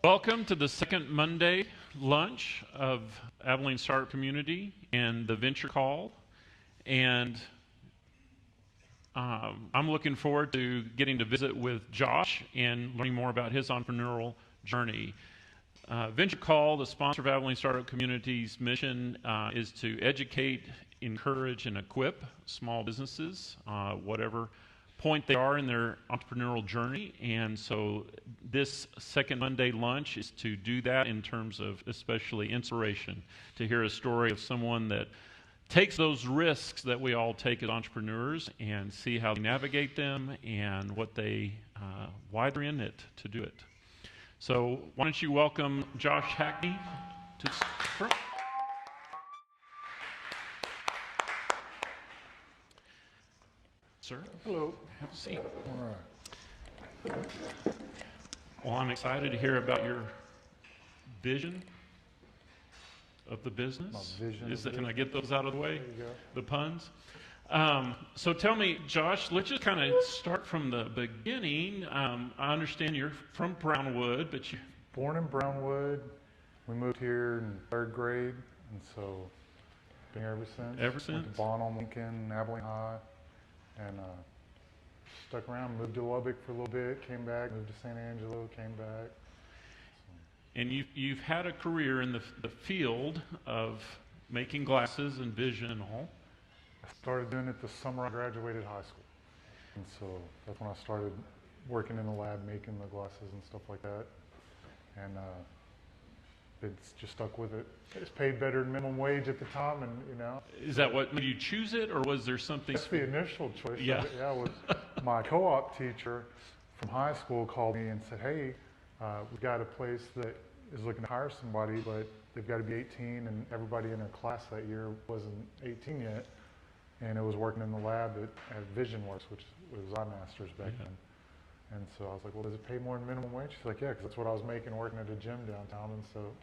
Welcome to the second Monday lunch of Abilene Startup Community and the Venture Call. And I'm looking forward to getting to visit with Josh and learning more about his entrepreneurial journey. Venture Call, the sponsor of Abilene Startup Community's mission is to educate, encourage, and equip small businesses, whatever point they are in their entrepreneurial journey. And so this second Monday lunch is to do that in terms of especially inspiration, to hear a story of someone that takes those risks that we all take as entrepreneurs and see how they navigate them and what they, why they're in it to do it. So why don't you welcome Josh Hackney to front. Sir? Hello. Have a seat. All right. Well, I'm excited to hear about your vision of the business. My vision. Can I get those out of the way? There you go. The puns. So tell me, Josh, let's just kind of start from the beginning. I understand you're from Brownwood, but you... Born in Brownwood. We moved here in third grade, and so been here ever since. Ever since? Went to Bonham, Lincoln, Abilene High, and stuck around. Moved to Lubbock for a little bit, came back. Moved to San Angelo, came back. And you've had a career in the field of making glasses and vision and all. I started doing it the summer I graduated high school, and so that's when I started working in the lab making the glasses and stuff like that. And it's just stuck with it. It's paid better than minimum wage at the time, and you know. Is that what made you choose it, or was there something? That's the initial choice. Yeah. Of it. Yeah, was my co-op teacher from high school called me and said, "Hey, we got a place that is looking to hire somebody, but they've got to be 18, and everybody in their class that year wasn't 18 yet, and it was working in the lab at VisionWorks, which was iMasters back then." And so I was like, "Well, does it pay more than minimum wage?" She's like, "Yeah, because that's what I was making working at a gym downtown." And so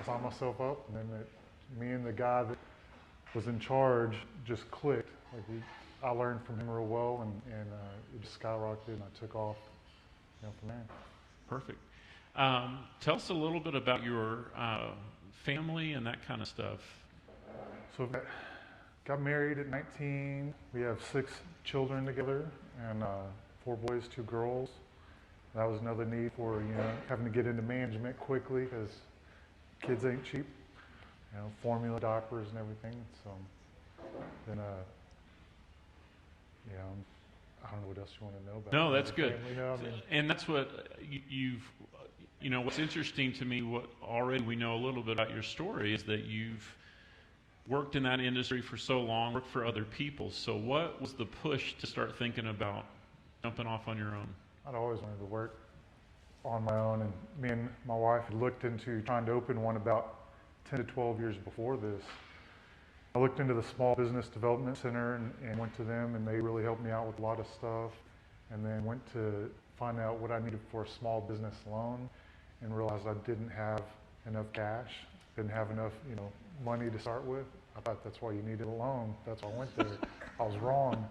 I signed myself up, and then me and the guy that was in charge just clicked. Like I learned from him real well, and it just skyrocketed, and I took off, from there. Perfect. Tell us a little bit about your family and that kind of stuff. So got married at 19. We have 6 children together, and 4 boys, 2 girls. That was another need for having to get into management quickly because kids ain't cheap. Formula diapers and everything. So then I don't know what else you want to know about. No, that's good. Family, and that's what you've. What's interesting to me, what already we know a little bit about your story, is that you've worked in that industry for so long, worked for other people. So what was the push to start thinking about jumping off on your own? I'd always wanted to work on my own, and me and my wife had looked into trying to open one about 10 to 12 years before this. I looked into the Small Business Development Center and went to them, and they really helped me out with a lot of stuff, and then went to find out what I needed for a small business loan and realized I didn't have enough cash, didn't have enough money to start with. I thought that's why you needed a loan. That's why I went there. I was wrong.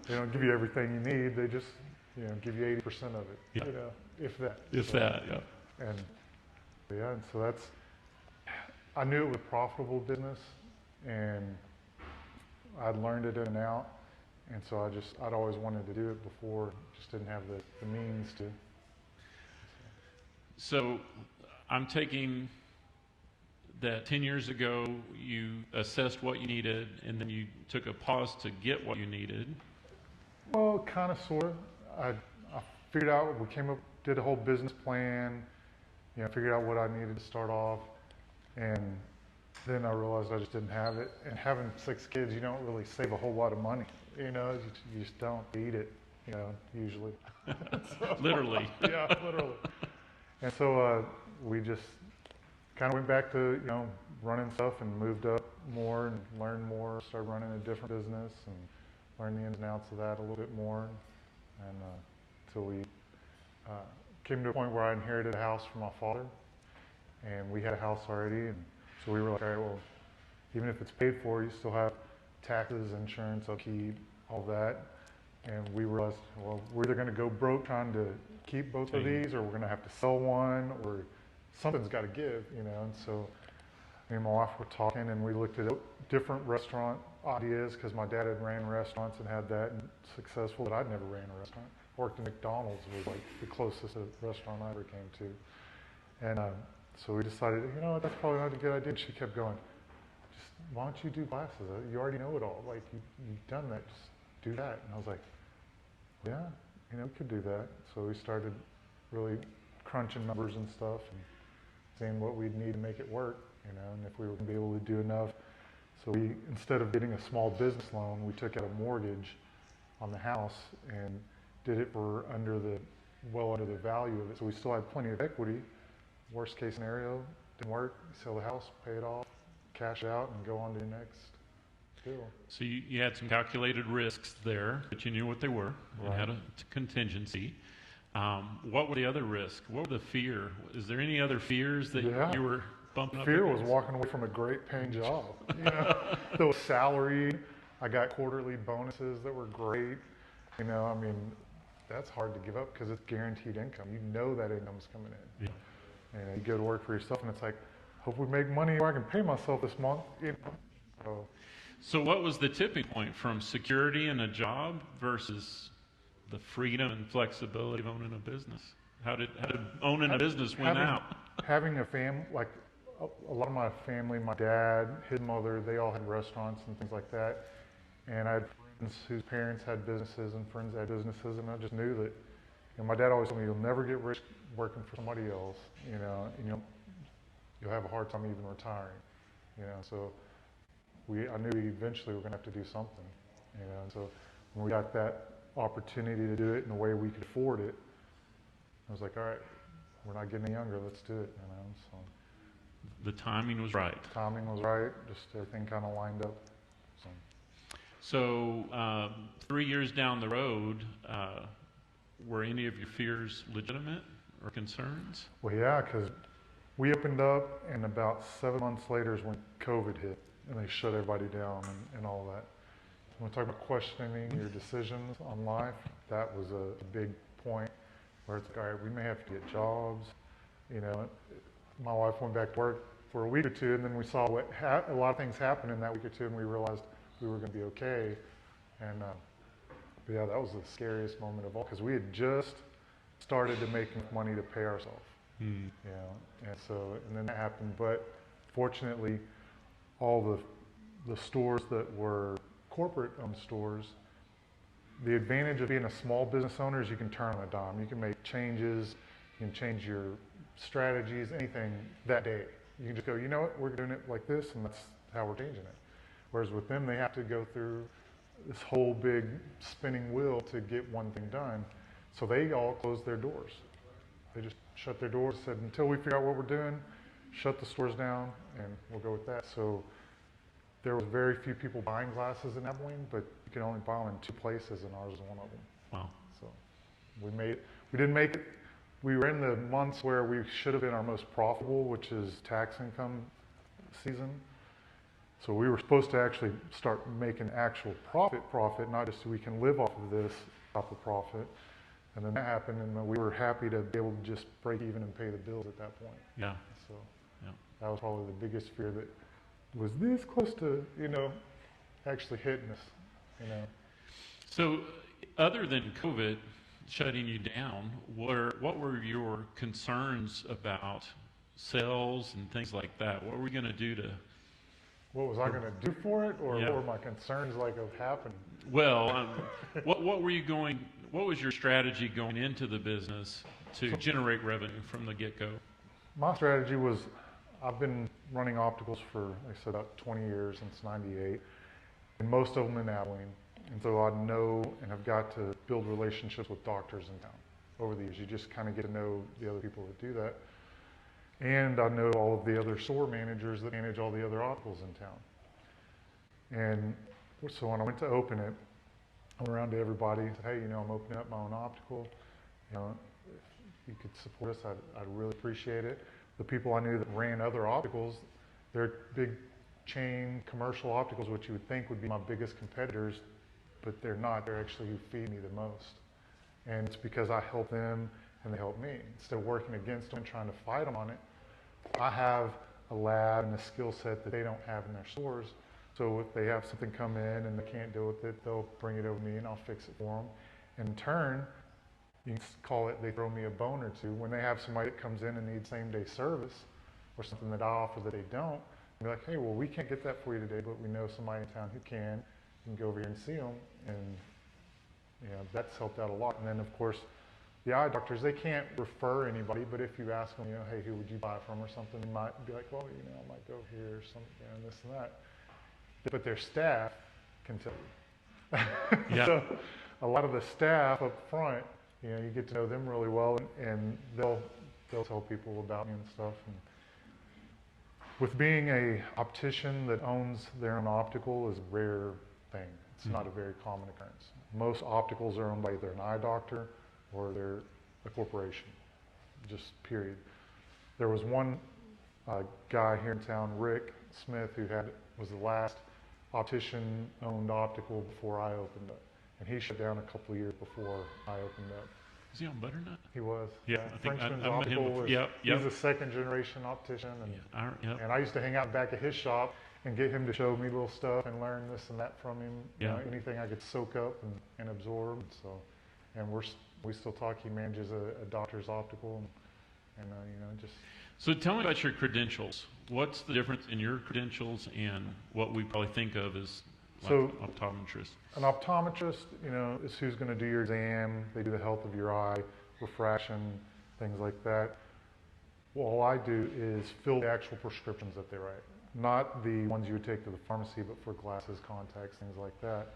They don't give you everything you need. They just give you 80% of it, yeah. If that. And and so I knew it was a profitable business, and I'd learned it in and out, and so I'd always wanted to do it before, just didn't have the means to. So I'm taking that 10 years ago you assessed what you needed, and then you took a pause to get what you needed. Well, kind of, sort of. I figured out, we came up, did a whole business plan, figured out what I needed to start off, and then I realized I just didn't have it. And having 6 kids, you don't really save a whole lot of money. You just don't eat it, usually. So, literally. Yeah, literally. And so we just kind of went back to, running stuff and moved up more and learned more, started running a different business and learned the ins and outs of that a little bit more. And until we came to a point where I inherited a house from my father, and we had a house already, and so we were like, all right, well, even if it's paid for, you still have taxes, insurance, upkeep, all that. And we realized, well, we're either going to go broke trying to keep both of these, or we're going to have to sell one, or something's got to give, you know. And so me and my wife were talking, and we looked at different restaurant ideas because my dad had ran restaurants and had that and successful, but I'd never ran a restaurant. Worked at McDonald's was like the closest restaurant I ever came to. And so we decided, you know, that's probably not a good idea. And she kept going, just why don't you do classes? You already know it all. Like you've done that, just do that. And I was like, yeah, you know, we could do that. So we started really crunching numbers and stuff and seeing what we'd need to make it work, you know, and if we were going to be able to do enough. So we, instead of getting a small business loan, we took out a mortgage on the house and did it for well under the value of it. So we still had plenty of equity. Worst case scenario, didn't work, sell the house, pay it off, cash it out, and go on to the next deal. So you had some calculated risks there, but you knew what they were and had a contingency. What were the other risks? What were the fear? Is there any other fears that you were bumping up Fear against? was walking away from a great paying job. You know, that was salary. I got quarterly bonuses that were great. You know, I mean, that's hard to give up because it's guaranteed income. You know that income's coming in. Yeah. And you go to work for yourself, and it's like, hope we make money where I can pay myself this month. You know? So what was the tipping point from security in a job versus the freedom and flexibility of owning a business? How did owning a business win out? Having a family, like a lot of my family, my dad, his mother, they all had restaurants and things like that. And I had friends whose parents had businesses and friends that had businesses, and I just knew that, you know, my dad always told me, you'll never get rich working for somebody else, you know, and you'll have a hard time even retiring, you know. So I knew eventually we were going to have to do something, you know. And so when we got that opportunity to do it in a way we could afford it, I was like, all right, we're not getting any younger, let's do it, you know. So The timing was right. timing was right, just everything kind of lined up. So 3 years down the road, were any of your fears legitimate or concerns? Well, yeah, because we opened up, and about 7 months later is when COVID hit, and they shut everybody down and all that. When we talk about questioning your decisions on life, that was a big point where it's like, all right, we may have to get jobs. You know, my wife went back to work for a week or two, and then we saw a lot of things happen in that week or two, and we realized we were going to be okay. And but yeah, that was the scariest moment of all, because we had just started to make enough money to pay ourselves. You know, and then that happened. But fortunately, all the stores that were corporate-owned stores, the advantage of being a small business owner is you can turn on a dime. You can make changes, you can change your strategies, anything that day. You can just go, you know what, we're doing it like this, and that's how we're changing it. Whereas with them, they have to go through this whole big spinning wheel to get one thing done. So they all closed their doors. They just shut their doors, said, until we figure out what we're doing, shut the stores down, and we'll go with that. So there was very few people buying glasses in Abilene, but you can only buy them in 2 places, and ours is one of them. Wow. So we didn't make it. We were in the months where we should have been our most profitable, which is tax income season. So we were supposed to actually start making actual profit, not just so we can live off of this type of profit. And then that happened, and we were happy to be able to just break even and pay the bills at that point. Yeah. So Yeah. that was probably the biggest fear, that was this close to, you know, actually hitting us, you know. So other than COVID shutting you down, what were your concerns about sales and things like that? What were we going to do to... What was I going to do for it, or Yeah. what were my concerns like of happening? Well, what was your strategy going into the business to generate revenue from the get-go? My strategy was, I've been running opticals for, like I said, about 20 years, since '98, and most of them in Abilene. And so I know and have got to build relationships with doctors in town over the years. You just kind of get to know the other people that do that. And I know all of the other store managers that manage all the other opticals in town. And so when I went to open it, I went around to everybody and said, hey, you know, I'm opening up my own optical. You know, if you could support us, I'd really appreciate it. The people I knew that ran other opticals, they're big chain commercial opticals, which you would think would be my biggest competitors, but they're not. They're actually who feed me the most. And it's because I help them and they help me. Instead of working against them and trying to fight them on it, I have a lab and a skill set that they don't have in their stores. So if they have something come in and they can't deal with it, they'll bring it over to me and I'll fix it for them. In turn, you can call it, they throw me a bone or two. When they have somebody that comes in and needs same day service or something that I offer that they don't, I'll be like, hey, well, we can't get that for you today, but we know somebody in town who can. You can go over here and see them. And that's helped out a lot. And then of course, the eye doctors, they can't refer anybody, but if you ask them, hey, who would you buy from or something, they might be like, well, I might go here or something, and this and that. But their staff can tell you. Yeah. So a lot of the staff up front, you get to know them really well, and they'll tell people about me and stuff. And with being a optician that owns their own optical is a rare thing. It's not a very common occurrence. Most opticals are owned by either an eye doctor or they're a corporation, just period. There was one guy here in town, Rick Smith, who was the last optician-owned optical before I opened up. And he shut down a couple of years before I opened up. Is he on Butternut? He was. Yeah, I think Frenchman's I met him Optical. before. He's a second-generation optician. And, Yeah. and I used to hang out back at his shop and get him to show me little stuff and learn this and that from him. Yeah. Anything I could soak up and absorb. So, and we still talk. He manages a doctor's optical, and just. So tell me about your credentials. What's the difference in your credentials and what we probably think of as optometrist? An optometrist, is who's going to do your exam. They do the health of your eye, refraction, things like that. Well, all I do is fill the actual prescriptions that they write. Not the ones you would take to the pharmacy, but for glasses, contacts, things like that.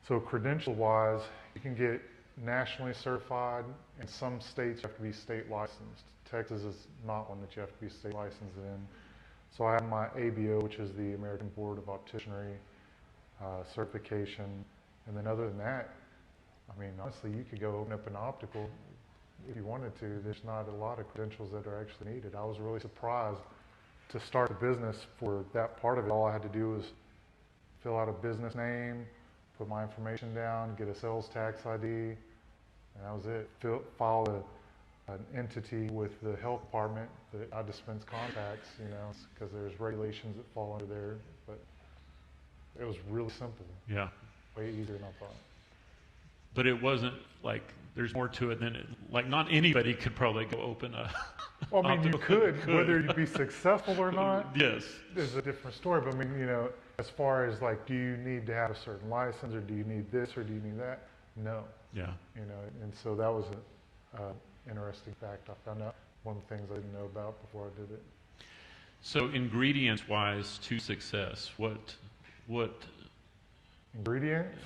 So credential-wise, you can get nationally certified. In some states, you have to be state licensed. Texas is not one that you have to be state licensed in. So I have my ABO, which is the American Board of Opticianry certification. And then other than that, honestly, you could go open up an optical if you wanted to. There's not a lot of credentials that are actually needed. I was really surprised to start a business for that part of it. All I had to do was fill out a business name, put my information down, get a sales tax ID, and that was it. File an entity with the health department that I dispense contacts, because there's regulations that fall under there. But it was really simple. Yeah. Way easier than I thought. But it wasn't like there's more to it than not anybody could probably go open a. Well, you could. Whether you'd be successful or not. Yes. Is a different story. But as far as do you need to have a certain license, or do you need this, or do you need that? No. Yeah. And so that was an interesting fact I found out. One of the things I didn't know about before I did it. So ingredients-wise to success, what? Ingredients?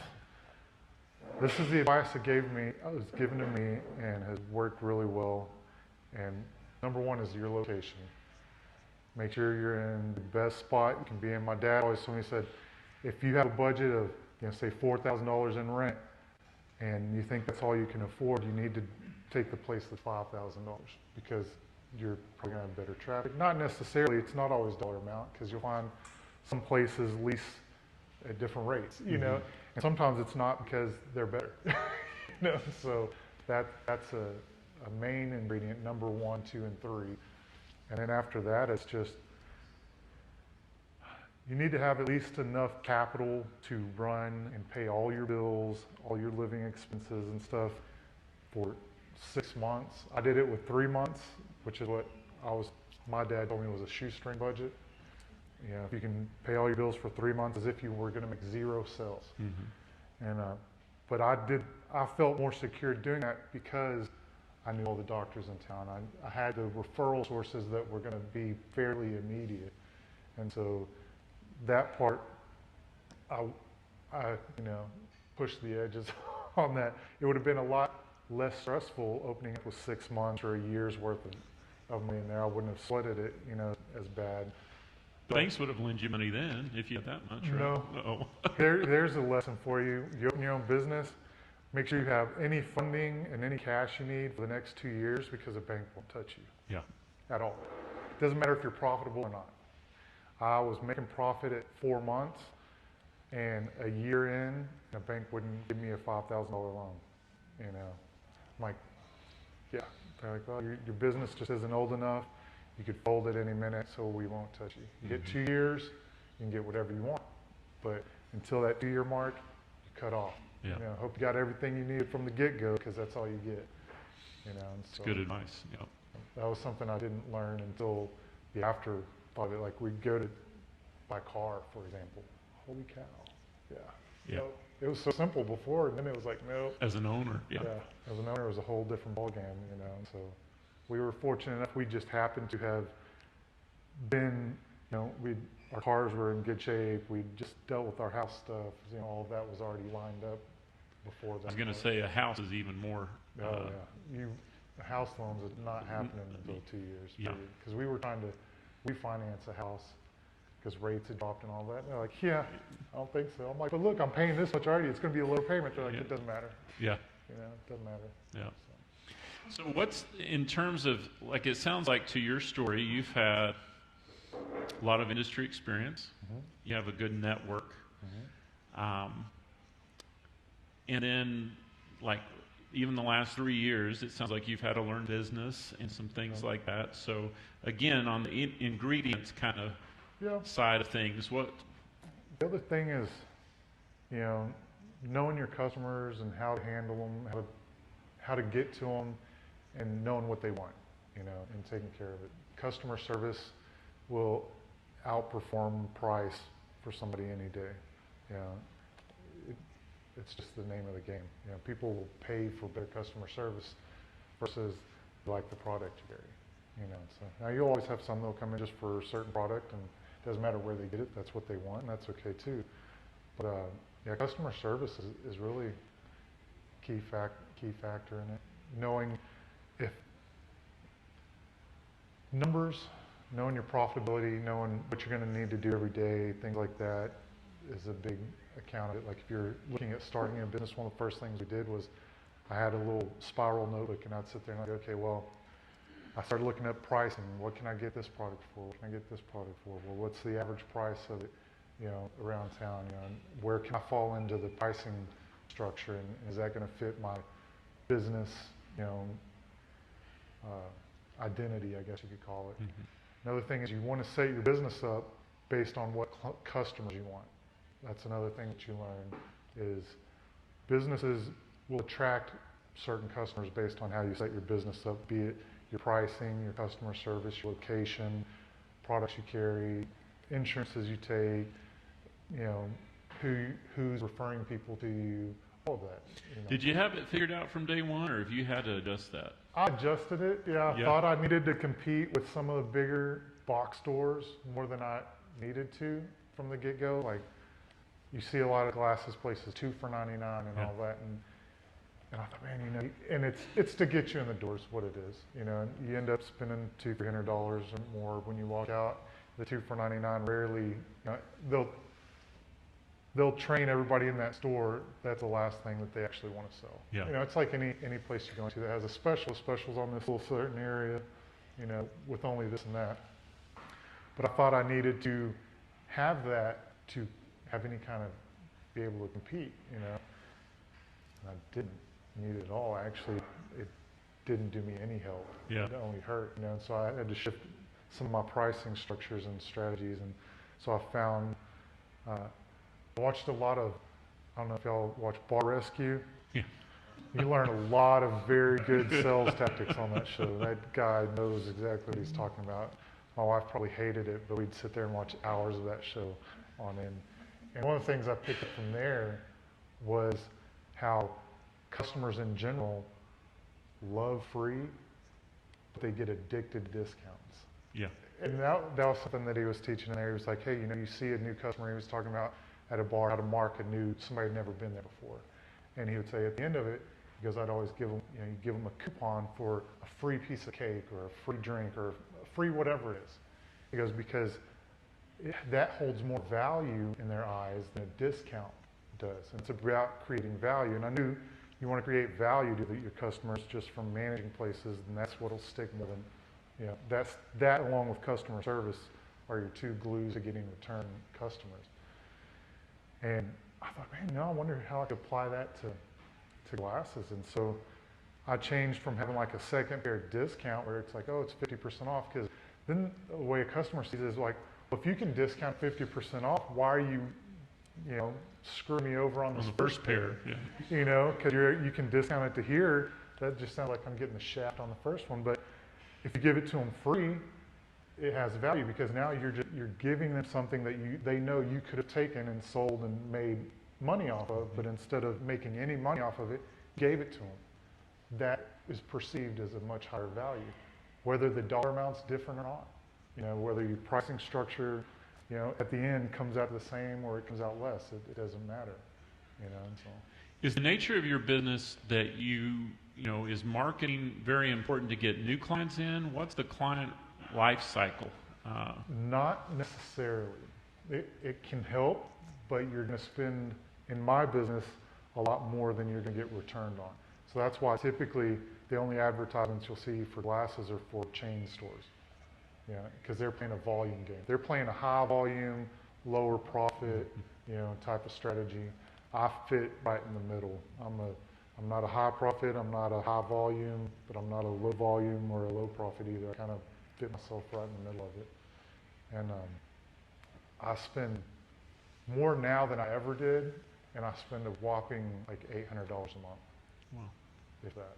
This is the advice that was given to me and has worked really well. And number one is your location. Make sure you're in the best spot you can be in. My dad always told me, he said, if you have a budget of, say $4,000 in rent, and you think that's all you can afford, you need to take the place that's $5,000, because you're probably going to have better traffic. Not necessarily, it's not always dollar amount, because you'll find some places lease at different rates, and sometimes it's not because they're better. So that's a main ingredient, number 1, 2, and 3. And then after that, it's just, you need to have at least enough capital to run and pay all your bills, all your living expenses and stuff for 6 months. I did it with 3 months, which is what my dad told me was a shoestring budget. If you can pay all your bills for 3 months as if you were going to make 0 sales. And but I felt more secure doing that because I knew all the doctors in town. I had the referral sources that were going to be fairly immediate. And so that part, I pushed the edges on that. It would have been a lot less stressful opening up with 6 months or a year's worth of money in there. I wouldn't have sweated it, as bad. The banks would have lent you money then if you had that much, right? No. Uh-oh. There's a lesson for you. You open your own business, make sure you have any funding and any cash you need for the next 2 years, because a bank won't touch you. Yeah. At all. It doesn't matter if you're profitable or not. I was making profit at 4 months, and a year in, a bank wouldn't give me a $5,000 loan. I'm like, yeah. They're like, well, your business just isn't old enough. You could fold it any minute, so we won't touch you. You get 2 years, you can get whatever you want. But until that 2-year mark, you cut off. Yeah. You know, hope you got everything you needed from the get-go, because that's all you get. You know, and It's so good advice. Yep. that was something I didn't learn until the after of it. Like we'd go to buy a car, for example. Holy cow. Yeah. Yeah. Nope. It was so simple before, and then it was like, nope. As an owner, yeah. As an owner, it was a whole different ballgame, you know. And so we were fortunate enough. We just happened to have been, you know, our cars were in good shape. We just dealt with our house stuff. You know, all of that was already lined up before that. I was going to say a house is even more. Oh yeah, house loans is not happening until 2 years. Yeah. Because we were trying to refinance a house because rates had dropped and all that. And they're like, yeah, I don't think so. I'm like, but look, I'm paying this much already. It's going to be a low payment. They're like, it doesn't matter. Yeah. You know, it doesn't matter. Yeah. So what's, in terms of, like, it sounds like to your story, you've had a lot of industry experience. You have a good network. And then, like, even the last 3 years, it sounds like you've had to learn business and some things like that. So, again, on the ingredients kind of side of things, what? The other thing is, you know, knowing your customers and how to handle them, how to get to them, and knowing what they want, you know, and taking care of it. Customer service will outperform price for somebody any day. You know, it's just the name of the game. You know, people will pay for better customer service versus like the product you carry. You know, so now you always have some that'll come in just for a certain product, and it doesn't matter where they get it. That's what they want, and that's okay too. But yeah, customer service is really key factor in it. Knowing if numbers, knowing your profitability, knowing what you're going to need to do every day, things like that is a big account of it. Like if you're looking at starting a business, one of the first things we did was I had a little spiral notebook, and I'd sit there and I'd go, okay, well, I started looking at pricing. What can I get this product for? What can I get this product for? Well, what's the average price of it, you know, around town? You know, and where can I fall into the pricing structure, and is that going to fit my business, you know, identity, I guess you could call it. Another thing is you want to set your business up based on what customers you want. That's another thing that you learn is businesses will attract certain customers based on how you set your business up, be it your pricing, your customer service, your location, products you carry, insurances you take, you know, who's referring people to you, all of that. You know. Did you have it figured out from day one, or have you had to adjust that? I adjusted it, yeah. I thought I needed to compete with some of the bigger box stores more than I needed to from the get-go. Like, you see a lot of glasses places, 2 for $99 and all that, and I thought, man, you know, and it's to get you in the doors, what it is, you know. And you end up spending $200-300 or more when you walk out. The 2 for $99 rarely, you know, they'll train everybody in that store. That's the last thing that they actually want to sell. Yeah. You know, it's like any place you're going to that has a specials on this little certain area, you know, with only this and that. But I thought I needed to have that to have any kind of be able to compete, you know. And I didn't need it at all. Actually, it didn't do me any help. Yeah. It only hurt, you know. And so I had to shift some of my pricing structures and strategies. And so I found, I watched a lot of, I don't know if y'all watch Bar Rescue. Yeah. You learn a lot of very good sales tactics on that show. That guy knows exactly what he's talking about. My wife probably hated it, but we'd sit there and watch hours of that show on end. And one of the things I picked up from there was how customers in general love free, but they get addicted to discounts. Yeah. And that was something that he was teaching in there. He was like, hey, you know, you see a new customer, he was talking about at a bar, how to mark somebody had never been there before. And he would say at the end of it, because I'd always give them, you know, you give them a coupon for a free piece of cake or a free drink or a free whatever it is. He goes, because that holds more value in their eyes than a discount does. And it's about creating value. And I knew you want to create value to your customers just from managing places, and that's what'll stick more than, you know, that along with customer service are your two glues to getting return customers. And I thought, man, you know, I wonder how I could apply that to glasses. And so I changed from having like a second pair discount where it's like, oh, it's 50% off, because Then the way a customer sees it is like, well, if you can discount 50% off, why are you, screwing me over on this On the first pair, yeah. Because you can discount it to here. That just sounds like I'm getting the shaft on the first one. But if you give it to them free, it has value because now you're giving them something that they know you could have taken and sold and made money off of, but instead of making any money off of it, gave it to them. That is perceived as a much higher value, whether the dollar amount's different or not. Whether your pricing structure, at the end comes out the same or it comes out less. It doesn't matter. And so. Is the nature of your business that is marketing very important to get new clients in? What's the client life cycle? Not necessarily. It can help, but you're going to spend, in my business, a lot more than you're going to get returned on. So that's why typically the only advertisements you'll see for glasses are for chain stores. Because they're playing a volume game. They're playing a high volume, lower profit, type of strategy. I fit right in the middle. I'm not a high profit, I'm not a high volume, but I'm not a low volume or a low profit either. I kind of fit myself right in the middle of it. And I spend more now than I ever did, and I spend a whopping like $800 a month. Wow. If that.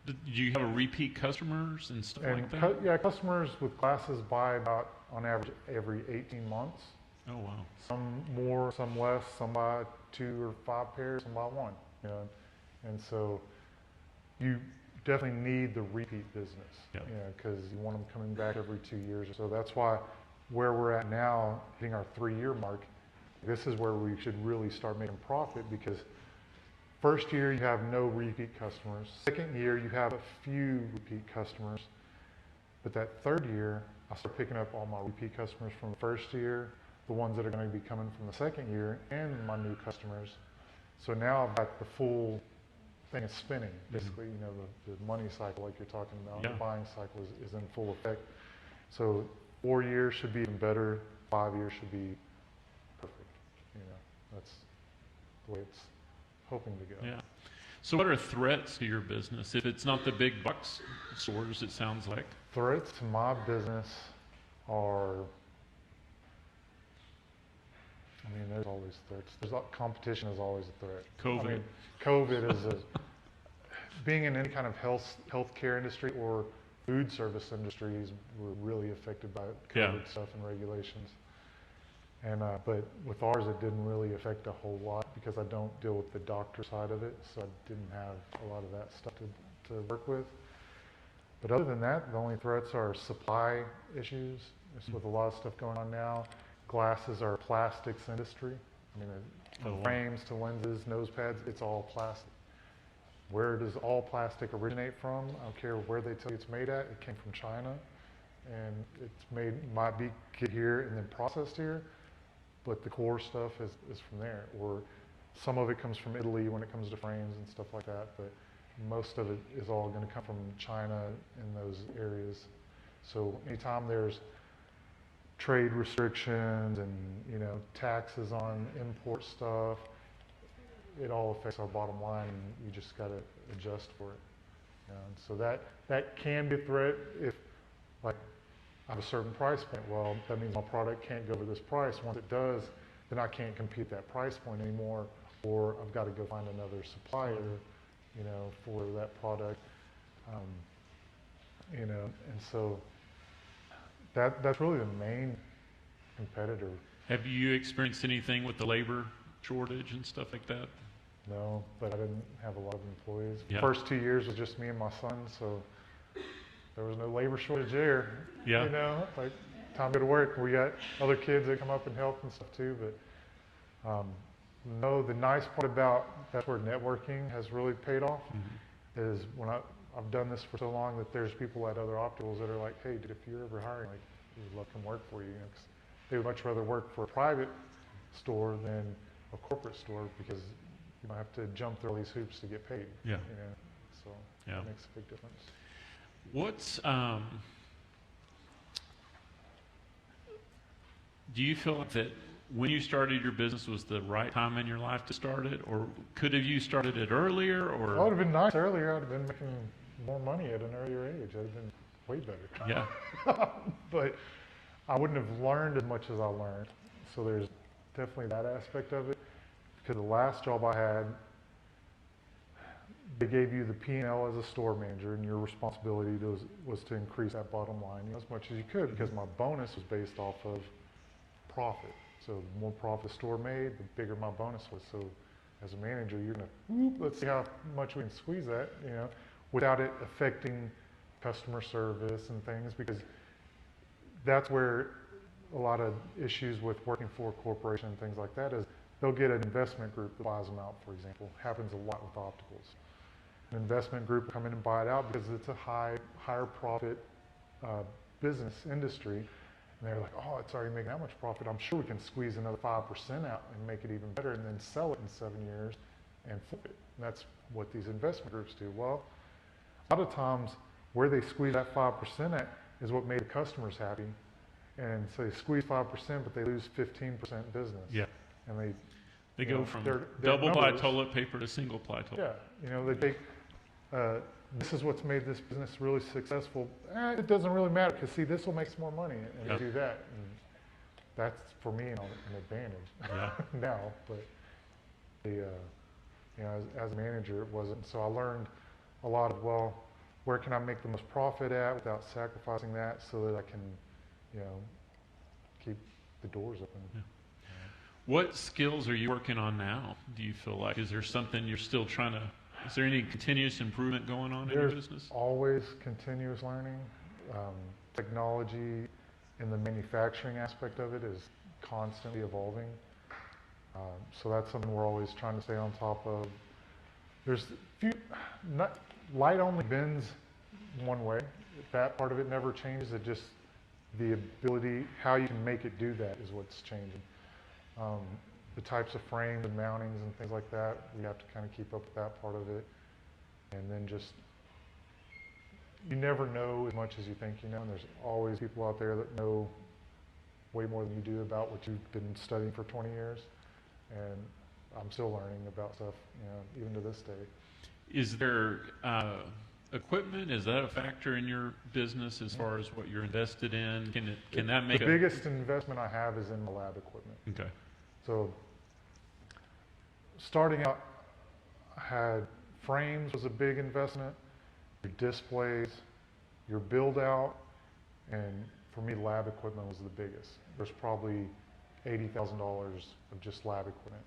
Do you have a repeat customers and stuff like that? Yeah, customers with glasses buy about, on average, every 18 months. Oh, wow. Some more, some less. Some buy 2 or 5 pairs, some buy 1. And so you definitely need the repeat business. Yep. Because you want them coming back every 2 years. So that's why where we're at now, hitting our 3-year mark, this is where we should really start making profit because first year you have no repeat customers. Second year you have a few repeat customers. But that third year, I start picking up all my repeat customers from the first year, the ones that are going to be coming from the second year, and my new customers. So now I've got the full thing is spinning, basically. The money cycle, like you're talking about, Yeah. the buying cycle is in full effect. So 4 years should be even better. 5 years should be perfect. That's the way it's hoping to go. Yeah. So what are threats to your business? If it's not the big box stores, it sounds like. Threats to my business are, there's always threats. Competition is always a threat. COVID. COVID is being in any kind of healthcare industry or food service industries were really affected by COVID stuff and regulations. And but with ours, it didn't really affect a whole lot because I don't deal with the doctor side of it, so I didn't have a lot of that stuff to work with. But other than that, the only threats are supply issues. Just with a lot of stuff going on now. Glasses are a plastics industry. From frames to lenses, nose pads, it's all plastic. Where does all plastic originate from? I don't care where they tell you it's made at. It came from China, and might be get here and then processed here, but the core stuff is from there. Or some of it comes from Italy when it comes to frames and stuff like that, but most of it is all going to come from China in those areas. So anytime there's trade restrictions and taxes on import stuff, it all affects our bottom line, and you just got to adjust for it. And so that can be a threat if, like, I have a certain price point. Well, that means my product can't go over this price. Once it does, then I can't compete that price point anymore, or I've got to go find another supplier, for that product. And so that's really the main competitor. Have you experienced anything with the labor shortage and stuff like that? No, but I didn't have a lot of employees. Yeah. First 2 years was just me and my son, so there was no labor shortage there. Yeah. Like time to go to work. We got other kids that come up and help and stuff too, but no, the nice part about that's where networking has really paid off is when I've done this for so long that there's people at other opticals that are like, hey, dude, if you're ever hiring, like, we would love to come work for you. 'Cause they would much rather work for a private store than a corporate store because you don't have to jump through all these hoops to get paid. Yeah. So Yeah. that makes a big difference. What's do you feel like that when you started your business was the right time in your life to start it, or could have you started it earlier? Or Well, it would have been nice earlier. I'd have been making more money at an earlier age. I'd have been way better. Yeah. But I wouldn't have learned as much as I learned. So there's definitely that aspect of it. Because the last job I had, they gave you the P&L as a store manager, and your responsibility was to increase that bottom line, you know, as much as you could, because my bonus was based off of profit. So the more profit the store made, the bigger my bonus was. So as a manager, you're gonna, let's see how much we can squeeze that, you know, without it affecting customer service and things, because that's where a lot of issues with working for a corporation and things like that is they'll get an investment group that buys them out, for example. Happens a lot with opticals. An investment group will come in and buy it out because it's a higher profit business industry. And they're like, oh, it's already making that much profit. I'm sure we can squeeze another 5% out and make it even better and then sell it in 7 years and flip it. And that's what these investment groups do. Well, a lot of times where they squeeze that 5% at is what made the customers happy. And so they squeeze 5%, but they lose 15% business. Yeah. And they go know, from their double ply numbers, toilet paper to single ply toilet. Yeah, you know, they take, this is what's made this business really successful. It doesn't really matter because see, this will make some more money, and they do that. And that's for me an advantage now. But you know, as a manager, it wasn't. So I learned a lot of, well, where can I make the most profit at without sacrificing that, so that I can, you know, keep the doors open. Yeah. What skills are you working on now, do you feel like? Is there something you're still trying to, is there any continuous improvement going on in your business? There's always continuous learning. Technology in the manufacturing aspect of it is constantly evolving. So that's something we're always trying to stay on top of. There's light only bends one way. That part of it never changes. It just, the ability, how you can make it do that is what's changing. The types of frames and mountings and things like that, we have to kind of keep up with that part of it. And then just, you never know as much as you think you know, and there's always people out there that know way more than you do about what you've been studying for 20 years. And I'm still learning about stuff, you know, even to this day. Is there equipment? Is that a factor in your business as far as what you're invested in? Can that make the biggest investment I have is in the lab equipment. Okay. So starting out, I had frames was a big investment, your displays, your build out, and for me lab equipment was the biggest. There's probably $80,000 of just lab equipment.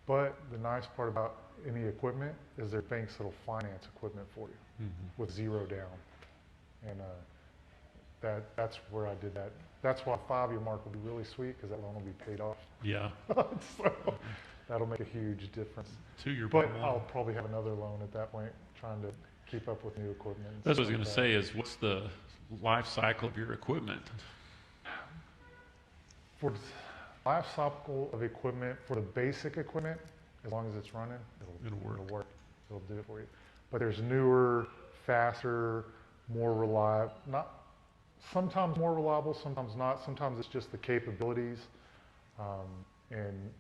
But the nice part about any equipment is there are banks that'll finance equipment for you with zero down. And that's where I did that. That's why a 5-year mark will be really sweet because that loan will be paid off. Yeah. So that'll make a huge difference. But I'll probably have another loan at that point, trying to keep up with new equipment. That's what I was going to say is, what's the life cycle of your equipment? For life cycle of equipment, for the basic equipment, as long as it's running, it'll work. It'll do it for you. But there's newer, faster, more reliable, sometimes more reliable, sometimes not. Sometimes it's just the capabilities. And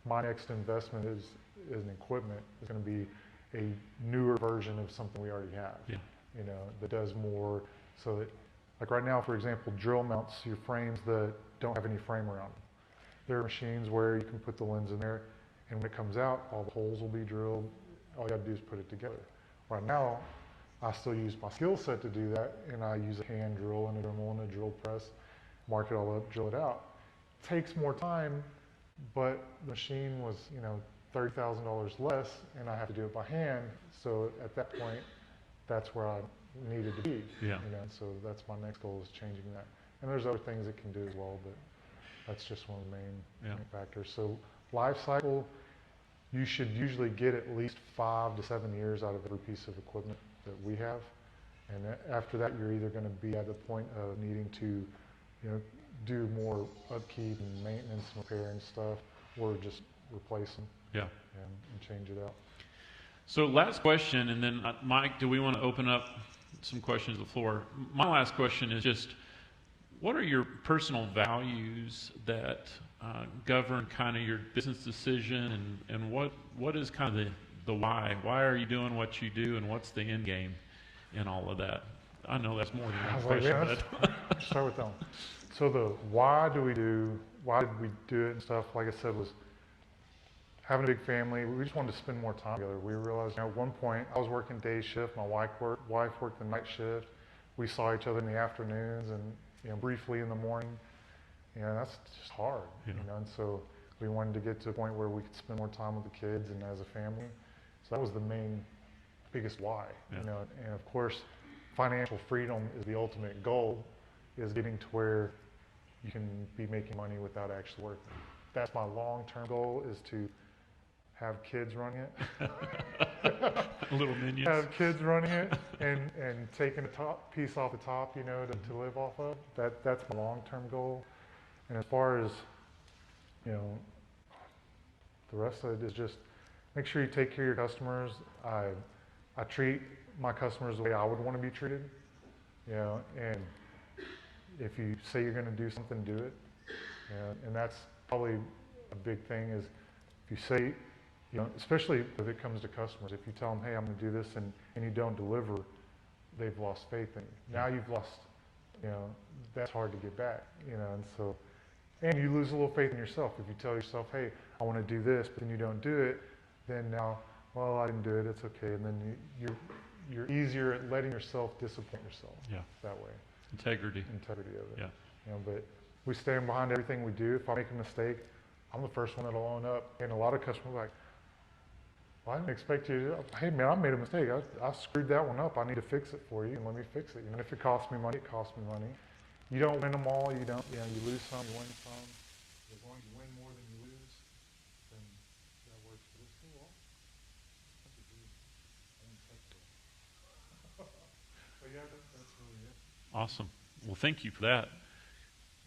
my next investment is in equipment. It's going to be a newer version of something we already have. Yeah. You know, that does more. So that, like right now, for example, drill mounts your frames that don't have any frame around them. There are machines where you can put the lens in there, and when it comes out, all the holes will be drilled. All you got to do is put it together. Right now, I still use my skill set to do that, and I use a hand drill and a Dremel and a drill press, mark it all up, drill it out. It takes more time, but the machine was, you know, $30,000 less, and I have to do it by hand. So at that point, that's where I needed to be. Yeah. You know, so that's my next goal, is changing that. And there's other things it can do as well, but that's just one of the main factors. So life cycle, you should usually get at least 5 to 7 years out of every piece of equipment that we have. And after that, you're either going to be at the point of needing to, you know, do more upkeep and maintenance and repair and stuff, or just replace them. Yeah. And change it out. So last question, and then Mike, do we want to open up some questions to the floor? My last question is just, what are your personal values that govern kind of your business decision, and what is kind of the why? Why are you doing what you do, and what's the end game in all of that? I know that's more than I one was like, question, yeah, let's start with that one. So the why did we do it and stuff, like I said, was having a big family. We just wanted to spend more time together. We realized, at one point, I was working day shift, my wife worked the night shift. We saw each other in the afternoons and, briefly in the morning. That's just hard, and so we wanted to get to a point where we could spend more time with the kids and as a family. So that was the biggest why, and of course, financial freedom is the ultimate goal, is getting to where you can be making money without actually working. That's my long-term goal, is to have kids running it. Little minions. Have kids running it and taking a piece off the top, to live off of. That's my long-term goal. And as far as, the rest of it is just make sure you take care of your customers. I treat my customers the way I would want to be treated, and if you say you're going to do something, do it. And that's probably a big thing, is if you say, especially if it comes to customers, if you tell them, hey, I'm going to do this, and you don't deliver, they've lost faith in you. Now you've lost, that's hard to get back, and you lose a little faith in yourself. If you tell yourself, hey, I want to do this, but then you don't do it, then now, well, I didn't do it, it's okay. And then you're easier at letting yourself disappoint yourself that way. Integrity of it. Yeah. But we stand behind everything we do. If I make a mistake, I'm the first one that'll own up. And a lot of customers are like, well, I didn't expect you to, hey man, I made a mistake. I screwed that one up. I need to fix it for you, and let me fix it. Even if it costs me money, it costs me money. You don't win them all. You lose some, you win some. As long as you win more than you lose, then that works for this too. Well, that's a good. But yeah, that's really it. Awesome. Well, thank you for that.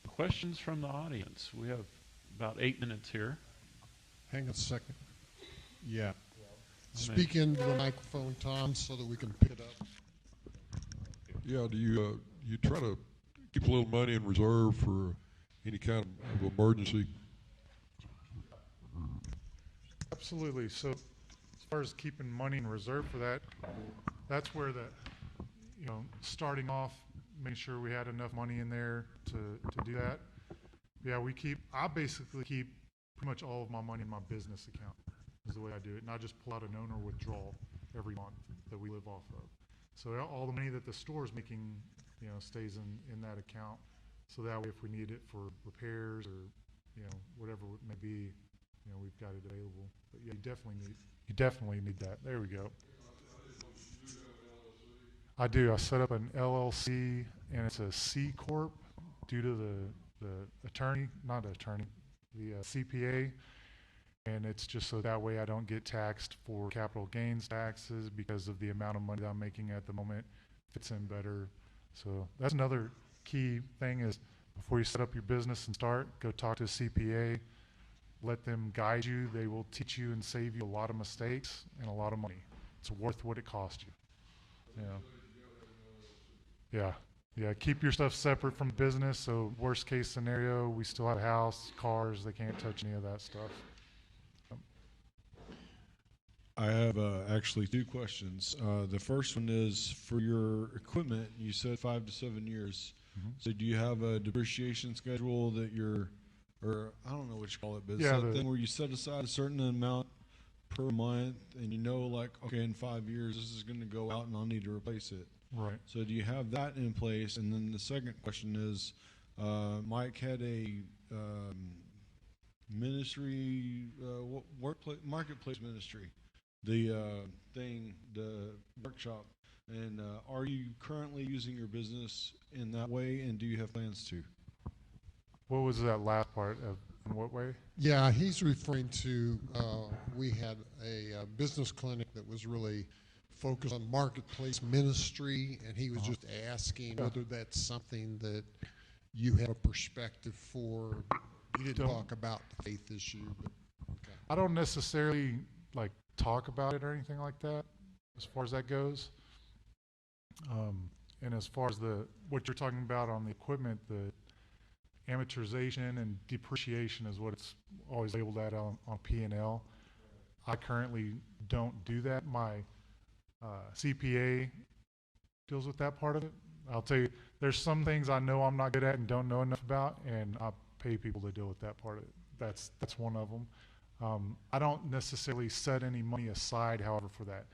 Questions from the audience. We have about 8 minutes here. Hang on a second. Yeah. Speak into the microphone, Tom, so that we can pick it up. Yeah, do you try to keep a little money in reserve for any kind of emergency? Absolutely. So as far as keeping money in reserve for that, that's where starting off, making sure we had enough money in there to do that. Yeah, I basically keep pretty much all of my money in my business account, is the way I do it. And I just pull out an owner withdrawal every month that we live off of. So all the money that the store is making, stays in that account. So that way, if we need it for repairs or, whatever it may be, we've got it available. But yeah, you definitely need that. There we go. I do. I set up an LLC, and it's a C Corp due to the CPA. And it's just so that way I don't get taxed for capital gains taxes because of the amount of money that I'm making at the moment. Fits in better. So that's another key thing, is before you set up your business and start, go talk to a CPA. Let them guide you. They will teach you and save you a lot of mistakes and a lot of money. It's worth what it costs you. Yeah. Keep your stuff separate from business. So worst case scenario, we still have a house, cars. They can't touch any of that stuff. I have actually 2 questions. The first one is, for your equipment, you said 5 to 7 years. Mm-hmm. So do you have a depreciation schedule that or I don't know what you call it, but it's that thing where you set aside a certain amount per month, and like, okay, in 5 years, this is going to go out and I'll need to replace it. Right. So do you have that in place? And then the second question is, Mike had a ministry, marketplace ministry, the workshop. And are you currently using your business in that way, and do you have plans to? What was that last part of, in what way? Yeah, he's referring to, we had a business clinic that was really focused on marketplace ministry, and he was just asking whether that's something that you have a perspective for. You didn't talk about the faith issue, but okay. I don't necessarily talk about it or anything like that, as far as that goes. And as far as what you're talking about on the equipment, the amortization and depreciation is what it's always labeled at on P&L. I currently don't do that. My CPA deals with that part of it, I'll tell you, there's some things I know I'm not good at and don't know enough about, and I pay people to deal with that part of it. That's one of them. I don't necessarily set any money aside, however, for that,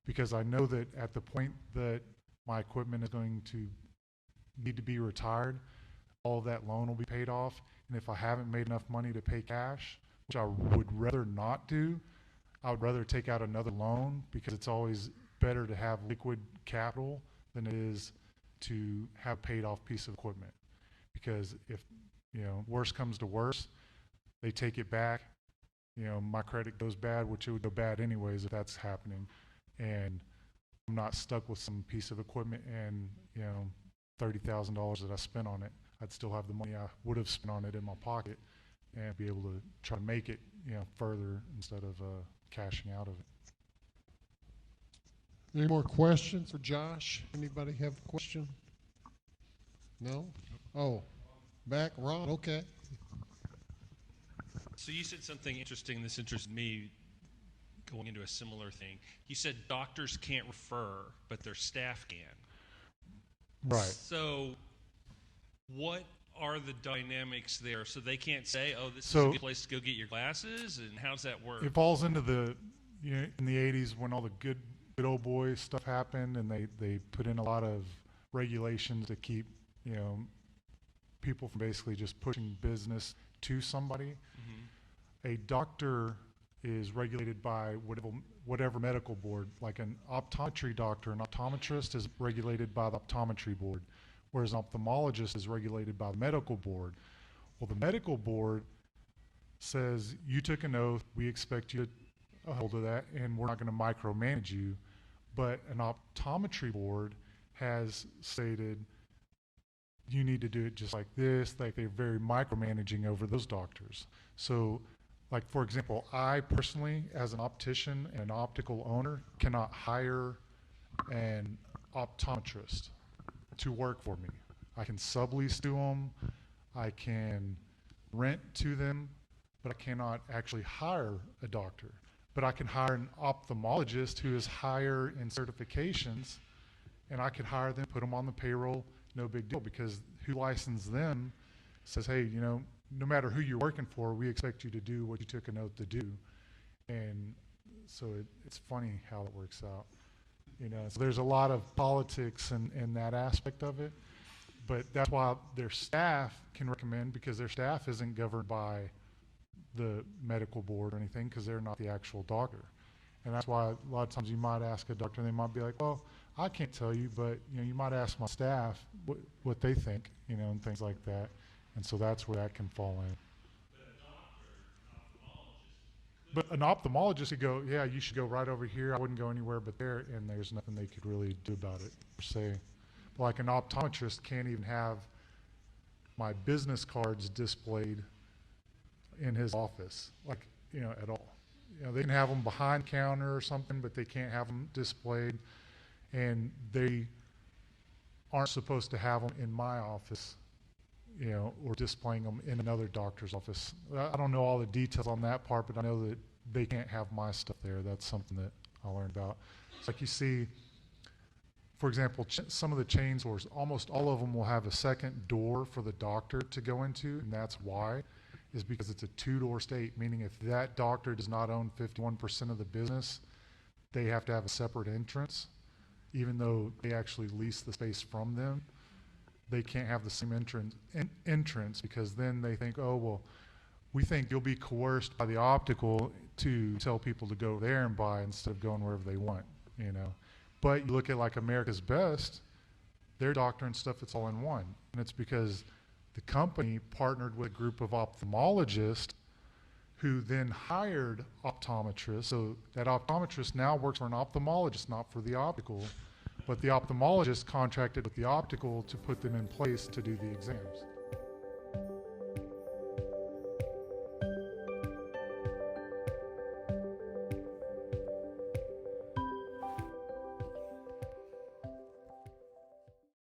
because I know that at the point that my equipment is going to need to be retired, all of that loan will be paid off. And if I haven't made enough money to pay cash, which I would rather not do, I would rather take out another loan, because it's always better to have liquid capital than it is to have a paid off piece of equipment. Because if, worst comes to worst, they take it back, my credit goes bad, which it would go bad anyways if that's happening. And I'm not stuck with some piece of equipment and, $30,000 that I spent on it. I'd still have the money I would have spent on it in my pocket and be able to try to make it, further instead of cashing out of it. Any more questions for Josh? Anybody have a question? No? Oh, back, Ron, okay. So you said something interesting. This interested me, going into a similar thing. You said doctors can't refer, but their staff can. Right. So what are the dynamics there? So they can't say, oh, this is So- a good place to go get your glasses? And how does that work? It falls into the, in the 80s when all the good old boy stuff happened, and they put in a lot of regulations to keep, people from basically just pushing business to somebody. A doctor is regulated by whatever medical board. Like an optometry doctor, an optometrist is regulated by the optometry board, whereas an ophthalmologist is regulated by the medical board. Well, the medical board says, you took an oath, we expect you to hold to that, and we're not going to micromanage you. But an optometry board has stated, you need to do it just like this. Like, they're very micromanaging over those doctors. So, like, for example, I personally, as an optician and an optical owner, cannot hire an optometrist to work for me. I can sublease to them, I can rent to them, but I cannot actually hire a doctor. But I can hire an ophthalmologist who is higher in certifications, and I could hire them, put them on the payroll, no big deal, because who licensed them says, hey, no matter who you're working for, we expect you to do what you took an oath to do. And so it's funny how it works out. So there's a lot of politics in that aspect of it, but that's why their staff can recommend, because their staff isn't governed by the medical board or anything, because they're not the actual doctor. And that's why a lot of times you might ask a doctor and they might be like, well, I can't tell you, but you might ask my staff what they think, and things like that. And so that's where that can fall in. But an ophthalmologist could go, yeah, you should go right over here. I wouldn't go anywhere but there, and there's nothing they could really do about it, per se. But like an optometrist can't even have my business cards displayed in his office, like, at all. They can have them behind counter or something, but they can't have them displayed, and they aren't supposed to have them in my office, or displaying them in another doctor's office. I don't know all the details on that part, but I know that they can't have my stuff there. That's something that I learned about. It's like you see, for example, some of the chain stores, almost all of them will have a second door for the doctor to go into, and that's why, is because it's a two-door state, meaning if that doctor does not own 51% of the business, they have to have a separate entrance, even though they actually lease the space from them. They can't have the same entrance because then they think, oh, well, we think you'll be coerced by the optical to tell people to go there and buy instead of going wherever they want, But you look at like America's Best, their doctor and stuff, it's all in one. And it's because the company partnered with a group of ophthalmologists who then hired optometrists. So that optometrist now works for an ophthalmologist, not for the optical. But the ophthalmologist contracted with the optical to put them in place to do the exams.